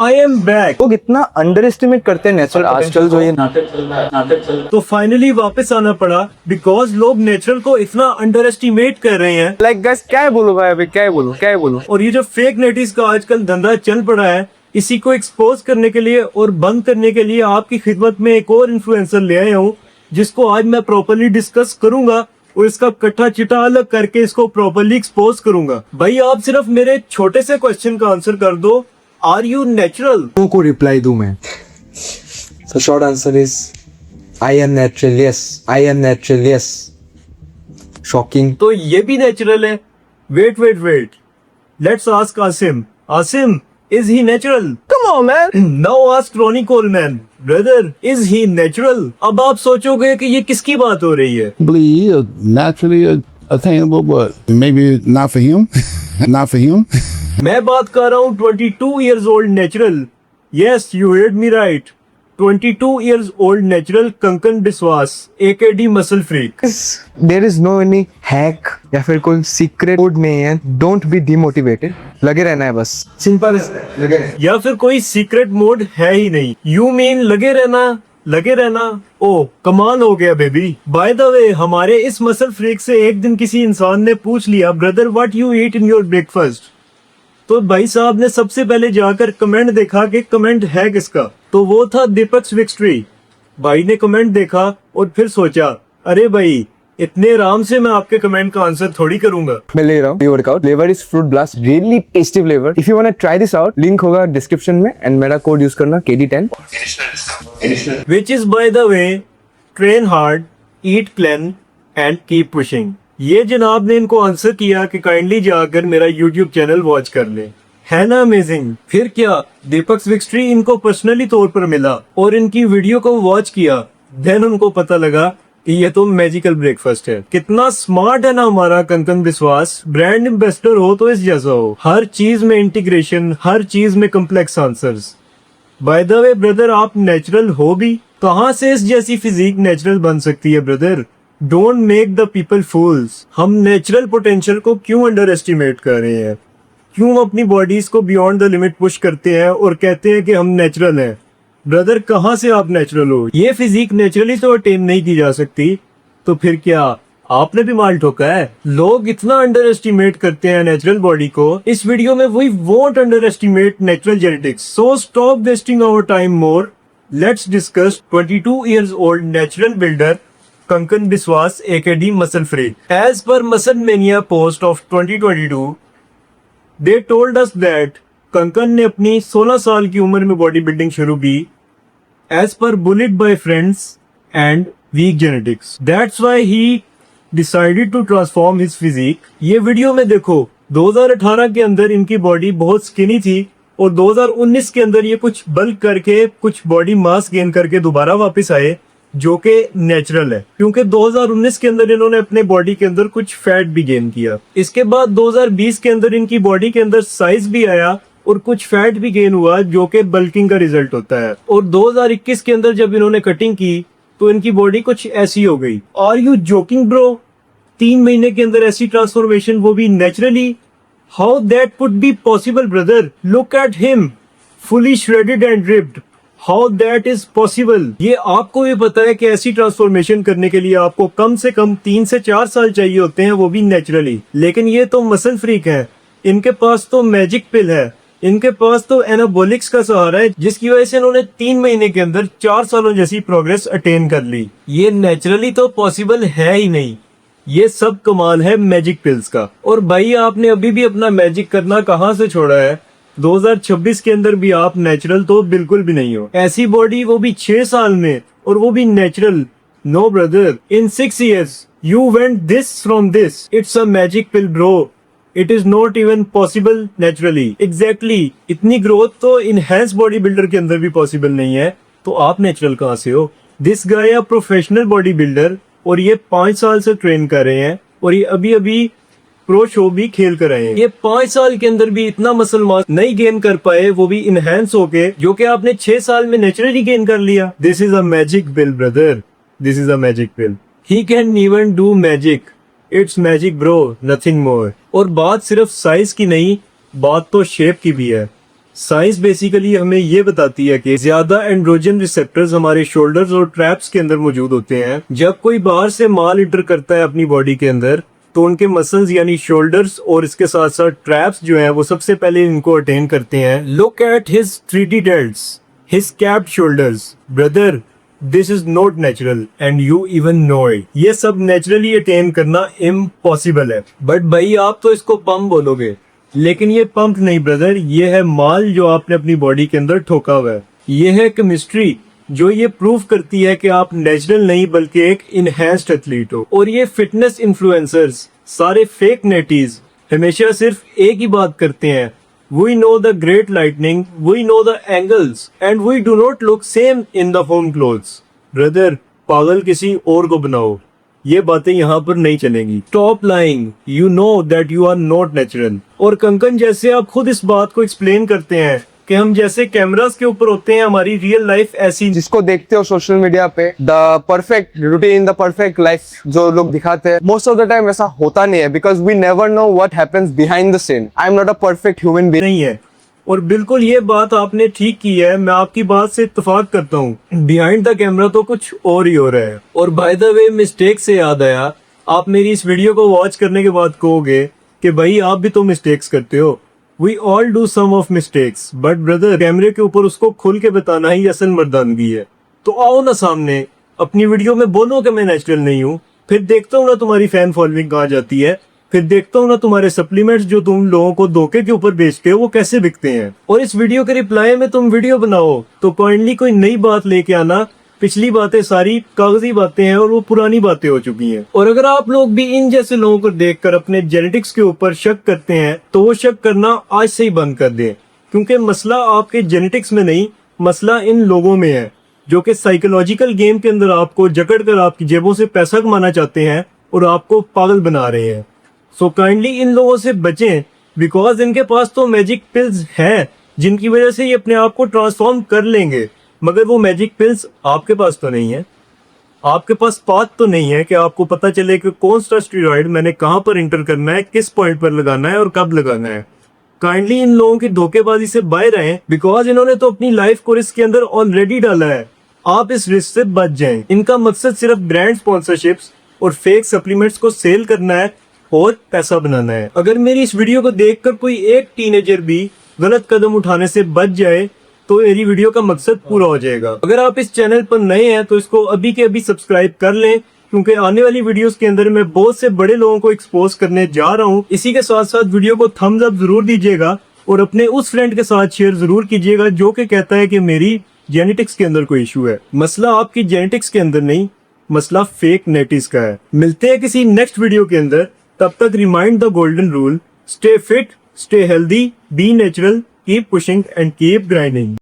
I am back. लोग इतना under estimate करते हैं नेचुरल आजकल जो ये नाटक चल रहा है। तो फाइनली वापस आना पड़ा बिकॉज लोग नेचुरल को इतना अंडर एस्टिमेट कर रहे हैं। लाइक गाइस क्या बोलूं भाई, अभी क्या बोलूं। और ये जो फेक नेटिस का आजकल धंधा चल पड़ा है, इसी को एक्सपोज करने के लिए और बंद करने के लिए आपकी खिदमत में एक और इन्फ्लुएंसर ले आया हूँ, जिसको आज मैं प्रॉपर्ली डिस्कस करूंगा और इसका कट्ठा चिट्ठा अलग करके इसको प्रॉपर्ली एक्सपोज करूंगा। भाई आप सिर्फ मेरे छोटे से क्वेश्चन का आंसर कर दो, आर यू नेचुरल? को रिप्लाई दूं मैं? So short answer is I am natural, yes. Shocking. तो ये भी नेचुरल है? Wait let's ask Asim is he natural? Come on man. Now ask Ronnie Coleman, brother, is he natural? अब आप सोचोगे कि ये किसकी बात हो रही है? believe he is naturally attainable, but maybe not for him. Not for him. मैं बात कर रहा हूँ 22 years old natural. Yes, you heard me right. 22 years old natural Konkan Biswas AKD muscle freak. There is no any hack या फिर कोई secret code नहीं है। Don't be demotivated. लगे रहना है बस। सिंपल लगे रहना। या फिर कोई सीक्रेट मोड है ही नहीं। You mean लगे रहना? ओ कमाल हो गया बेबी। बाय द वे हमारे इस मसल फ्रीक से एक दिन किसी इंसान ने पूछ लिया, brother what you eat in your breakfast? तो भाई साहब ने सबसे पहले जाकर कमेंट देखा कि कमेंट है किसका, तो वो था दीपक विक्ट्री। भाई ने कमेंट देखा और फिर सोचा, अरे भाई इतने आराम से मैं आपके कमेंट का आंसर थोड़ी करूंगा। मैं ले रहा हूँ pre workout. Flavour is fruit blast, really tasty flavour. If you want to try this out, link होगा डिस्क्रिप्शन में एंड मेरा कोड यूज करना KD10 Which is by the way, train hard, eat clean and keep pushing। ये जनाब ने इनको answer किया कि काइंडली जाकर मेरा YouTube चैनल वॉच कर ले। है ना अमेजिंग? फिर क्या दीपक विक्ट्री इनको पर्सनली तौर पर मिला और इनकी वीडियो को वॉच किया, देन उनको पता लगा कि ये तो मैजिकल ब्रेकफास्ट है। कितना स्मार्ट है ना हमारा कंकन विश्वास। ब्रांड एम्बेसडर हो तो इस जैसा हो, हर चीज में इंटीग्रेशन, हर चीज में complex answers. By the way brother आप नेचुरल हो भी? कहाँ से इस जैसी फिजिक नेचुरल बन सकती है brother? Don't make the people fools. हम नेचुरल पोटेंशियल को क्यों अंडर एस्टिमेट कर रहे हैं? क्यों अपनी बॉडीज को बियॉन्ड द लिमिट पुश करते हैं और कहते हैं कि हम नेचुरल हैं? ब्रदर कहाँ से आप नेचुरल हो? ये फिजिक नेचुरली तो अटेन नहीं की जा सकती, तो फिर क्या आपने भी माल ठोका है? लोग इतना अंडर एस्टिमेट करते हैं नेचुरल बॉडी को। इस वीडियो में we won't underestimate natural genetics, so stop wasting our time more. Let's discuss 22 years old natural builder Kankan Biswas AKD muscle freak. As per Muscle Mania post of 2022, they told us that Konkan ने अपनी 16 साल की उम्र में body building शुरू की as per bullied by friends and weak genetics. That's why he decided to transform his physique. ये video में देखो 2018 के अंदर इनकी बॉडी बहुत स्किनी थी और 2019 के अंदर ये कुछ बल्क करके कुछ बॉडी मास गेन करके दोबारा वापस आए, जो कि नेचुरल है, क्योंकि 2019 के अंदर इन्होंने अपने बॉडी के अंदर कुछ फैट भी गेन किया। इसके बाद 2020 के अंदर इनकी बॉडी के अंदर साइज भी आया और कुछ फैट भी गेन हुआ, जो कि बल्किंग का रिजल्ट होता है। और 2021 के अंदर जब इन्होंने कटिंग की तो इनकी बॉडी कुछ ऐसी हो गई। Are you joking bro? 3 महीने के अंदर ऐसी ट्रांसफॉर्मेशन, वो भी naturally? How that would be possible brother? Look at him, fully shredded and ripped. How that is possible? ये आपको भी पता है कि ऐसी ट्रांसफॉर्मेशन करने के लिए आपको कम से कम 3 से 4 साल चाहिए होते हैं, वो भी नेचुरली। लेकिन ये तो मसल फ्रीक है, इनके पास तो मैजिक पिल है, इनके पास तो एनाबॉलिक्स का सहारा है, जिसकी वजह से इन्होंने 3 महीने के अंदर 4 सालों जैसी प्रोग्रेस अटेन कर ली। ये नेचुरली तो पॉसिबल है ही नहीं। ये सब कमाल है मैजिक पिल्स का। और भाई आपने अभी भी अपना मैजिक करना कहाँ से छोड़ा है? 2026 के अंदर भी आप नेचुरल तो बिल्कुल भी नहीं हो। ऐसी बॉडी, वो भी 6 साल में, और वो भी natural. No brother, in 6 years you went this from this. It's a magic pill bro. It is not even possible naturally. Exactly. इतनी ग्रोथ तो इनहेंस बॉडी बिल्डर के अंदर भी पॉसिबल नहीं है, तो आप नेचुरल कहाँ से हो? This guy professional body builder, और ये 5 साल से ट्रेन कर रहे हैं, और ये अभी अभी प्रो शो भी खेल कर रहे हैं। ये 5 साल के अंदर भी इतना मसल मास नहीं गेन कर पाए, वो भी इनहेंस होके, जो कि आपने 6 साल में नेचुरली गेन कर लिया। This is a magic pill brother, this is a magic pill. He can even do magic. It's magic bro, nothing more. और बात सिर्फ साइज की नहीं, बात तो शेप की भी है। साइंस बेसिकली हमें ये बताती है कि ज्यादा एंड्रोजन रिसेप्टर्स हमारे शोल्डर्स और ट्रैप्स के अंदर मौजूद होते हैं। जब कोई बाहर से माल इंटर करता है अपनी बॉडी के अंदर तो उनके मसल्स यानी शोल्डर्स और इसके साथ साथ ट्रैप्स जो हैं वो सबसे पहले इनको अटेन करते हैं। Look at his treaty delts, his capped shoulders. Brother, this is not natural and you even know it. ये सब नेचुरली अटेन करना इम्पॉसिबल है। बट भाई आप तो इसको पंप बोलोगे, लेकिन ये पंप नहीं ब्रदर, ये है माल जो आपने अपनी बॉडी के अंदर ठोका हुआ है। ये है केमिस्ट्री जो ये प्रूव करती है कि आप नेचुरल नहीं बल्कि एक इनहैंस्ड एथलीट हो। और ये फिटनेस इन्फ्लुएंसर्स सारे फेक नेटीज हमेशा सिर्फ एक ही बात करते हैं, we know the great lightning, we know the angles and we do not look same in the home clothes. Brother, पागल किसी और को बनाओ, ये बातें यहाँ पर नहीं चलेंगी। Stop lying, you know that you are not natural. और कंकन जैसे आप खुद इस बात को एक्सप्लेन करते हैं कि हम जैसे कैमरास के ऊपर होते हैं, हमारी रियल लाइफ ऐसी। जिसको देखते हो सोशल मीडिया पे the perfect routine, the perfect life जो लोग दिखाते हैं, मोस्ट ऑफ द टाइम ऐसा होता नहीं है, because we never know what happens behind the scene. I am not a perfect human being नहीं है। और बिल्कुल ये बात आपने ठीक की है, मैं आपकी बात से इत्तेफाक करता हूँ। बिहाइंड द कैमरा तो कुछ और ही हो रहा है। और बाय द वे मिस्टेक से याद आया, आप मेरी इस वीडियो को वॉच करने के बाद कहोगे कि भाई आप भी तो मिस्टेक्स करते हो। We all do some of mistakes, but brother, कैमरे के ऊपर उसको खुल के बताना ही असल मर्दानगी है। तो आओ ना सामने, अपनी वीडियो में बोलो कि मैं नेचुरल नहीं हूँ, फिर देखता हूँ ना तुम्हारी फैन फॉलोइंग कहाँ जाती है, फिर देखता हूँ ना तुम्हारे सप्लीमेंट्स जो तुम लोगों को धोखे के ऊपर बेचते हो वो कैसे बिकते हैं। और इस वीडियो के रिप्लाई में तुम वीडियो बनाओ तो काइंडली कोई नई बात लेके आना। पिछली बातें सारी कागजी बातें हैं और वो पुरानी बातें हो चुकी हैं। और अगर आप लोग भी इन जैसे लोगों को देखकर अपने जेनेटिक्स के ऊपर शक करते हैं तो वो शक करना आज से ही बंद कर दें, क्योंकि मसला आपके जेनेटिक्स में नहीं, मसला इन लोगों में है जो कि साइकोलॉजिकल गेम के अंदर आपको जकड़ कर आपकी जेबों से पैसा कमाना चाहते हैं और आपको पागल बना रहे हैं। सो काइंडली इन लोगों से बचें, बिकॉज इनके पास तो मैजिक पिल्स हैं जिनकी वजह से ये अपने आप को ट्रांसफॉर्म कर लेंगे, मगर वो मैजिक पिल्स आपके पास तो नहीं है। आपके पास पाथ तो नहीं है कि आपको पता चले कि कौन सा स्टेरॉइड मैंने कहां पर इंटर करना है, किस पॉइंट पर लगाना है और कब लगाना है। काइंडली इन लोगों की धोखेबाजी से बाहर रहें, बिकॉज इन्होंने तो अपनी लाइफ को रिस्क के अंदर ऑलरेडी डाला है। आप इस रिस्क से बच जाएं। इनका मकसद सिर्फ ब्रांड स्पॉन्सरशिप्स और फेक सप्लीमेंट्स को सेल करना है और पैसा बनाना है। अगर मेरी इस वीडियो को देखकर कोई एक टीनेजर भी गलत कदम उठाने से बच जाए तो मेरी वीडियो का मकसद पूरा हो जाएगा। अगर आप इस चैनल पर नए हैं तो इसको अभी के अभी सब्सक्राइब कर लें, क्योंकि आने वाली वीडियोस के अंदर मैं बहुत से बड़े लोगों को एक्सपोज करने जा रहा हूं। इसी के साथ साथ वीडियो को थम्स अप जरूर दीजिएगा और अपने उस फ्रेंड के साथ शेयर जरूर कीजिएगा जो कि कहता है कि मेरी जेनेटिक्स के अंदर कोई इशू है। मसला आपकी जेनेटिक्स के अंदर नहीं, मसला फेक नेटिस का है। मिलते हैं किसी नेक्स्ट वीडियो के अंदर, तब तक remind the golden rule, stay fit, stay healthy, be natural, keep pushing and keep grinding.